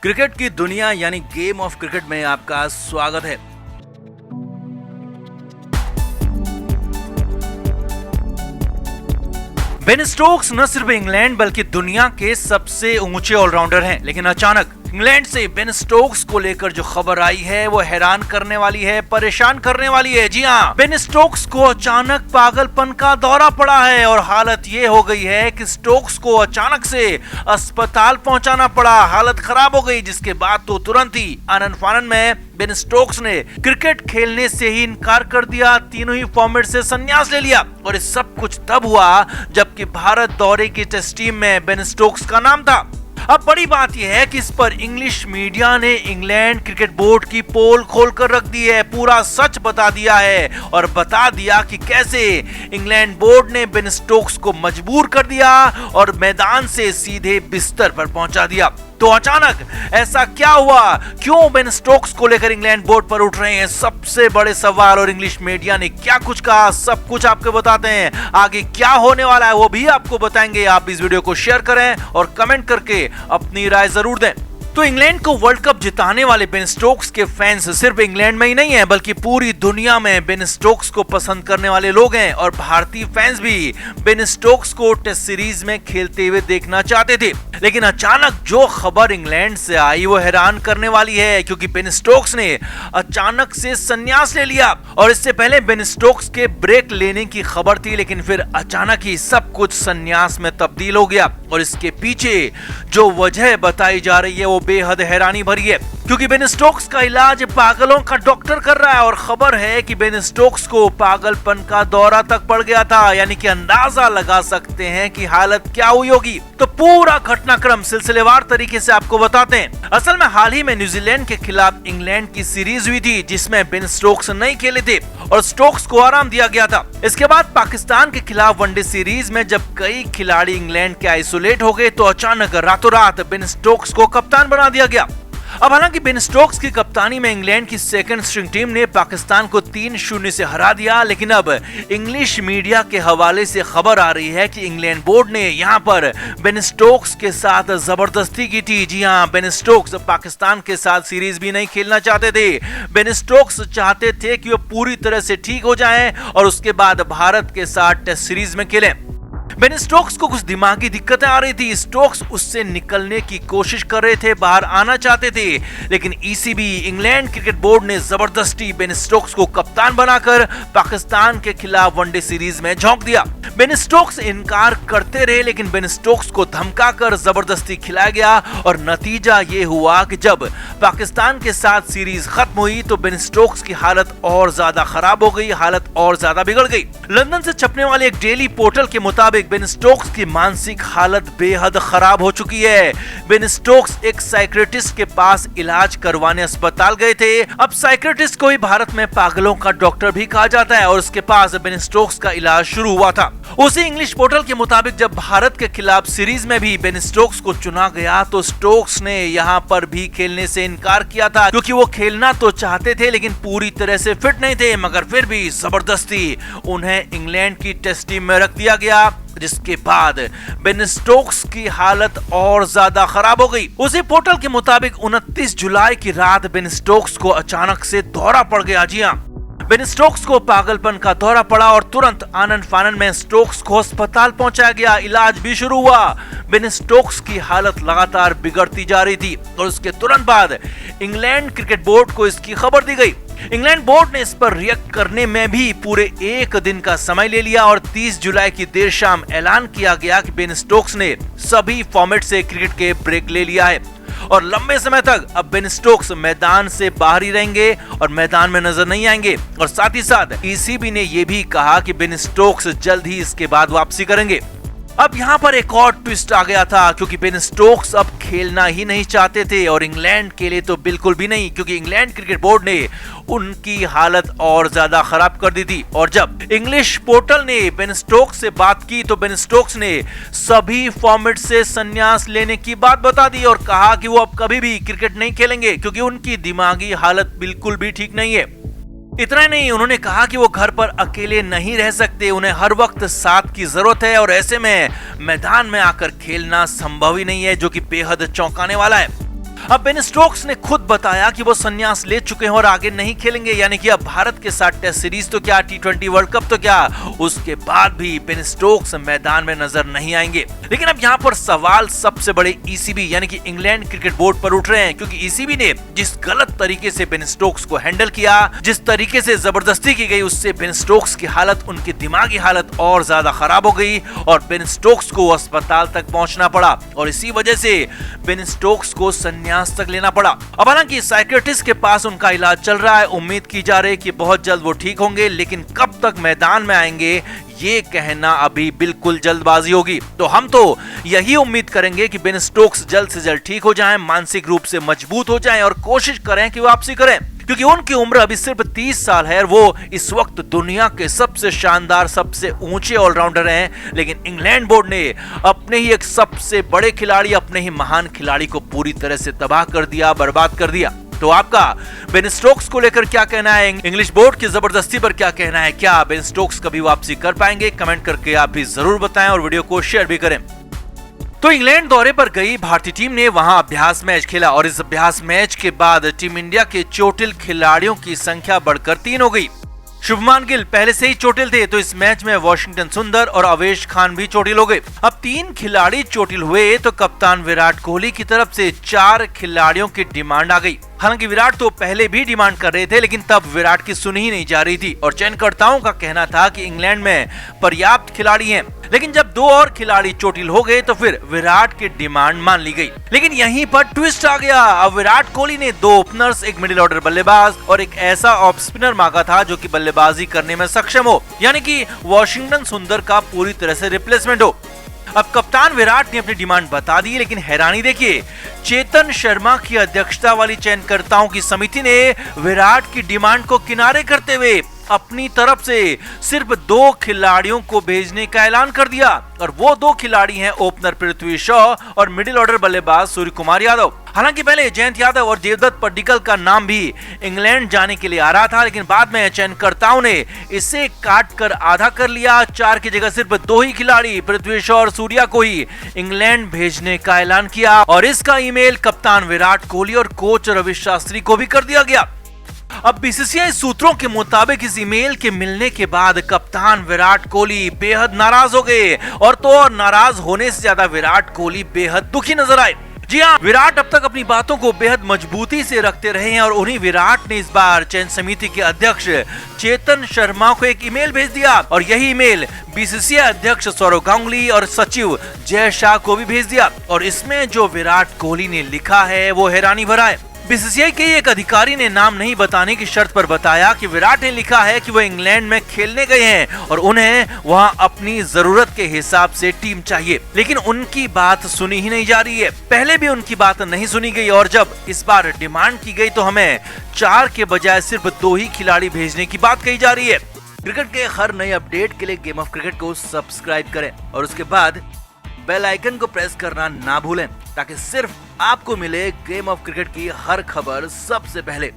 Cricket की दुनिया यानी गेम ऑफ क्रिकेट में आपका स्वागत है। बेन स्टोक्स न सिर्फ इंग्लैंड बल्कि दुनिया के सबसे ऊंचे ऑलराउंडर हैं, लेकिन अचानक इंग्लैंड से बेन स्टोक्स को लेकर जो खबर आई है वो हैरान करने वाली है, परेशान करने वाली है। जी हाँ, बेन स्टोक्स को अचानक पागलपन का दौरा पड़ा है और हालत ये हो गई है कि स्टोक्स को अचानक से अस्पताल पहुंचाना पड़ा। हालत खराब हो गई, जिसके बाद तो तुरंत ही आनन फानन में बेन स्टोक्स ने क्रिकेट खेलने से ही इनकार कर दिया, तीनों ही फॉर्मेट से संन्यास ले लिया। और ये सब कुछ तब हुआ जबकि भारत दौरे की टेस्ट टीम में बेन स्टोक्स का नाम था। अब बड़ी बात यह है कि इस पर इंग्लिश मीडिया ने इंग्लैंड क्रिकेट बोर्ड की पोल खोलकर रख दी है, पूरा सच बता दिया है और बता दिया कि कैसे इंग्लैंड बोर्ड ने बेन स्टोक्स को मजबूर कर दिया और मैदान से सीधे बिस्तर पर पहुंचा दिया। तो अचानक ऐसा क्या हुआ, क्यों बेन स्टोक्स को लेकर इंग्लैंड बोर्ड पर उठ रहे हैं सबसे बड़े सवाल, और इंग्लिश मीडिया ने क्या कुछ कहा, सब कुछ आपको बताते हैं। आगे क्या होने वाला है वो भी आपको बताएंगे। आप इस वीडियो को शेयर करें और कमेंट करके अपनी राय जरूर दें। तो इंग्लैंड को वर्ल्ड कप जिताने वाले बेन स्टोक्स के फैंस सिर्फ इंग्लैंड में ही नहीं है बल्कि पूरी दुनिया में बेन स्टोक्स को पसंद करने वाले लोग हैं, और भारतीय फैंस भी बेन स्टोक्स को टेस्ट सीरीज में खेलते हुए देखना चाहते थे। लेकिन अचानक जो खबर इंग्लैंड से आई वो हैरान करने वाली है, क्योंकि बेन स्टोक्स ने अचानक से संन्यास ले लिया। और इससे पहले बेन स्टोक्स के ब्रेक लेने की खबर थी, लेकिन फिर अचानक ही सब कुछ संन्यास में तब्दील हो गया। और इसके पीछे जो वजह बताई जा रही है वो बेहद हैरानी भरी है, क्योंकि बेन स्टोक्स का इलाज पागलों का डॉक्टर कर रहा है। और खबर है कि बेन स्टोक्स को पागलपन का दौरा तक पड़ गया था, यानी कि अंदाजा लगा सकते हैं कि हालत क्या हुई होगी। तो पूरा घटनाक्रम सिलसिलेवार तरीके से आपको बताते हैं। असल में हाल ही में न्यूजीलैंड के खिलाफ इंग्लैंड की सीरीज हुई थी, जिसमें बेन स्टोक्स नहीं खेले थे और स्टोक्स को आराम दिया गया था। इसके बाद पाकिस्तान के खिलाफ वनडे सीरीज में जब कई खिलाड़ी इंग्लैंड के आइसोलेट हो गए तो अचानक रातों रात बेन स्टोक्स को कप्तान बना दिया गया। अब हालांकि बेन स्टोक्स की कप्तानी में इंग्लैंड की सेकंड स्ट्रिंग टीम ने पाकिस्तान को 3-0 से हरा दिया, लेकिन अब इंग्लिश मीडिया के हवाले से खबर आ रही है कि इंग्लैंड बोर्ड ने यहां पर बेन स्टोक्स के साथ जबरदस्ती की थी। जी हां, बेन स्टोक्स पाकिस्तान के साथ सीरीज भी नहीं खेलना चाहते थे। बेन स्टोक्स चाहते थे कि वो पूरी तरह से ठीक हो जाएं और उसके बाद भारत के साथ टेस्ट सीरीज में खेलें। बेन स्टोक्स को कुछ दिमागी दिक्कतें आ रही थी, स्टोक्स उससे निकलने की कोशिश कर रहे थे, बाहर आना चाहते थे, लेकिन ईसीबी इंग्लैंड क्रिकेट बोर्ड ने जबरदस्ती बेन स्टोक्स को कप्तान बनाकर पाकिस्तान के खिलाफ वनडे सीरीज में झोंक दिया। बेन स्टोक्स इनकार करते रहे, लेकिन बेन स्टोक्स को धमकाकर जबरदस्ती खिलाया गया और नतीजा ये हुआ कि जब पाकिस्तान के साथ सीरीज खत्म हुई तो बेन स्टोक्स की हालत और ज्यादा खराब हो गई, हालत और ज्यादा बिगड़ गई। लंदन से छपने वाले एक डेली पोर्टल के मुताबिक बेन स्टोक्स की मानसिक हालत बेहद खराब हो चुकी है। बेन स्टोक्स एक साइकियाट्रिस्ट के पास इलाज करवाने अस्पताल गए थे। अब साइकियाट्रिस्ट को ही भारत में पागलों का डॉक्टर भी कहा जाता है और उसके पास बेन स्टोक्स का इलाज शुरू हुआ था। उसी इंग्लिश पोर्टल के मुताबिक जब भारत के खिलाफ सीरीज में भी बेन स्टोक्स को चुना गया तो स्टोक्स ने यहाँ पर भी खेलने से इनकार किया था, क्योंकि वो खेलना तो चाहते थे लेकिन पूरी तरह से फिट नहीं थे। मगर फिर भी जबरदस्ती उन्हें इंग्लैंड की टेस्ट टीम में रख दिया गया, जिसके बाद बेन स्टोक्स की हालत और ज्यादा खराब हो गई। उसी पोर्टल के मुताबिक 29 जुलाई की रात बेन स्टोक्स को अचानक से दौरा पड़ गया। जी हां, बेन स्टोक्स को पागलपन का दौरा पड़ा और तुरंत आनन फानन में स्टोक्स को अस्पताल पहुंचाया गया, इलाज भी शुरू हुआ। बेन स्टोक्स की हालत लगातार बिगड़ती जा रही थी और उसके तुरंत बाद इंग्लैंड क्रिकेट बोर्ड को इसकी खबर दी गई। इंग्लैंड बोर्ड ने इस पर रिएक्ट करने में भी पूरे एक दिन का समय ले लिया और 30 जुलाई की देर शाम ऐलान किया गया कि बेन स्टोक्स ने सभी फॉर्मेट से क्रिकेट के ब्रेक ले लिया है और लंबे समय तक अब बेन स्टोक्स मैदान से बाहर ही रहेंगे और मैदान में नजर नहीं आएंगे। और साथ ही साथ ईसीबी ने यह भी कहा कि बेन स्टोक्स जल्द ही इसके बाद वापसी करेंगे। अब यहाँ पर एक और ट्विस्ट आ गया था, क्योंकि बेन स्टोक्स अब खेलना ही नहीं चाहते थे और इंग्लैंड के लिए तो बिल्कुल भी नहीं, क्योंकि इंग्लैंड क्रिकेट बोर्ड ने उनकी हालत और ज्यादा खराब कर दी थी। और जब इंग्लिश पोर्टल ने बेन स्टोक्स से बात की तो बेन स्टोक्स ने सभी फॉर्मेट से संन्यास लेने की बात बता दी और कहा कि वो अब कभी भी क्रिकेट नहीं खेलेंगे, क्योंकि उनकी दिमागी हालत बिल्कुल भी ठीक नहीं है। इतना नहीं, उन्होंने कहा कि वो घर पर अकेले नहीं रह सकते, उन्हें हर वक्त साथ की जरूरत है और ऐसे में मैदान में आकर खेलना संभव ही नहीं है, जो कि बेहद चौंकाने वाला है। अब बेन स्टोक्स ने खुद बताया कि वो संन्यास ले चुके हैं और आगे नहीं खेलेंगे, यानी कि अब भारत के साथ टेस्ट सीरीज तो क्या, T20 वर्ल्ड कप तो क्या, उसके बाद भी बेन स्टोक्स मैदान में नजर नहीं आएंगे। लेकिन अब यहाँ पर सवाल सबसे बड़े ECB यानी कि इंग्लैंड क्रिकेट बोर्ड पर उठ रहे हैं, क्योंकि ECB ने जिस गलत तरीके से बेन स्टोक्स को हैंडल किया, जिस तरीके से जबरदस्ती की गई, उससे बेन स्टोक्स की हालत, उनकी दिमागी हालत और ज्यादा खराब हो गई और बेन स्टोक्स को अस्पताल तक पहुंचना पड़ा और इसी वजह से बेन स्टोक्स को संन्यास तक लेना पड़ा। अब हालांकि साइकियाट्रिस्ट के पास उनका इलाज चल रहा है, उम्मीद की जा रही है कि बहुत जल्द वो ठीक होंगे, लेकिन कब तक मैदान में आएंगे ये कहना अभी बिल्कुल जल्दबाजी होगी। तो हम तो यही उम्मीद करेंगे कि बेन स्टोक्स जल्द से जल्द ठीक हो जाएं, मानसिक रूप से मजबूत हो जाएं और कोशिश करें कि वापसी करें, क्योंकि उनकी उम्र अभी सिर्फ 30 साल है और वो इस वक्त दुनिया के सबसे शानदार, सबसे ऊंचे ऑलराउंडर हैं। लेकिन इंग्लैंड बोर्ड ने अपने ही एक सबसे बड़े खिलाड़ी, अपने ही महान खिलाड़ी को पूरी तरह से तबाह कर दिया, बर्बाद कर दिया। तो आपका बेन स्टोक्स को लेकर क्या कहना है, इंग्लिश बोर्ड की जबरदस्ती पर क्या कहना है, क्या बेन स्टोक्स कभी वापसी कर पाएंगे? कमेंट करके आप भी जरूर बताएं और वीडियो को शेयर भी करें। तो इंग्लैंड दौरे पर गई भारतीय टीम ने वहां अभ्यास मैच खेला और इस अभ्यास मैच के बाद टीम इंडिया के चोटिल खिलाड़ियों की संख्या बढ़कर 3 हो गई। शुभमान गिल पहले से ही चोटिल थे, तो इस मैच में वाशिंगटन सुंदर और अवेश खान भी चोटिल हो गए। अब 3 खिलाड़ी चोटिल हुए तो कप्तान विराट कोहली की तरफ से 4 खिलाड़ियों की डिमांड आ गई। हालांकि विराट तो पहले भी डिमांड कर रहे थे, लेकिन तब विराट की सुनी ही नहीं जा रही थी और चयनकर्ताओं का कहना था कि इंग्लैंड में पर्याप्त खिलाड़ी हैं। लेकिन जब 2 और खिलाड़ी चोटिल हो गए तो फिर विराट की डिमांड मान ली गई। लेकिन यहीं पर ट्विस्ट आ गया। अब विराट कोहली ने 2 ओपनर्स, एक मिडिल ऑर्डर बल्लेबाज और एक ऐसा ऑफ स्पिनर मांगा था जो कि बल्लेबाजी करने में सक्षम हो, यानी कि वाशिंगटन सुंदर का पूरी तरह से रिप्लेसमेंट हो। अब कप्तान विराट ने अपनी डिमांड बता दी, लेकिन हैरानी देखिए, चेतन शर्मा की अध्यक्षता वाली चयनकर्ताओं की समिति ने विराट की डिमांड को किनारे करते हुए अपनी तरफ से सिर्फ 2 खिलाड़ियों को भेजने का ऐलान कर दिया और वो 2 खिलाड़ी हैं ओपनर पृथ्वी शॉ और मिडिल ऑर्डर बल्लेबाज सूर्य कुमार यादव। हालांकि पहले जयंत यादव और देवदत्त पड्डीकल का नाम भी इंग्लैंड जाने के लिए आ रहा था, लेकिन बाद में चयनकर्ताओं ने इसे काट कर आधा कर लिया। 4 की जगह सिर्फ 2 ही खिलाड़ी पृथ्वी शॉ और सूर्या को ही इंग्लैंड भेजने का ऐलान किया और इसका ईमेल कप्तान विराट कोहली और कोच रवि शास्त्री को भी कर दिया गया। अब BCCI सूत्रों के मुताबिक इस ईमेल के मिलने के बाद कप्तान विराट कोहली बेहद नाराज हो गए और तो और नाराज होने से ज्यादा विराट कोहली बेहद दुखी नजर आए। जी हाँ, विराट अब तक अपनी बातों को बेहद मजबूती से रखते रहे हैं और उन्हीं विराट ने इस बार चयन समिति के अध्यक्ष चेतन शर्मा को एक ईमेल भेज दिया और यही ईमेल BCCI अध्यक्ष सौरव गांगुली और सचिव जय शाह को भी भेज दिया और इसमें जो विराट कोहली ने लिखा है वो हैरानी भरा है। BCCI के एक अधिकारी ने नाम नहीं बताने की शर्त पर बताया कि विराट ने लिखा है कि वो इंग्लैंड में खेलने गए हैं और उन्हें वहां अपनी जरूरत के हिसाब से टीम चाहिए, लेकिन उनकी बात सुनी ही नहीं जा रही है। पहले भी उनकी बात नहीं सुनी गई और जब इस बार डिमांड की गई तो हमें 4 के बजाय सिर्फ 2 ही खिलाड़ी भेजने की बात कही जा रही है। क्रिकेट के हर नए अपडेट के लिए गेम ऑफ क्रिकेट को सब्सक्राइब करें और उसके बाद बेल आइकन को प्रेस करना ना भूलें, ताकि सिर्फ आपको मिले गेम ऑफ क्रिकेट की हर खबर सबसे पहले।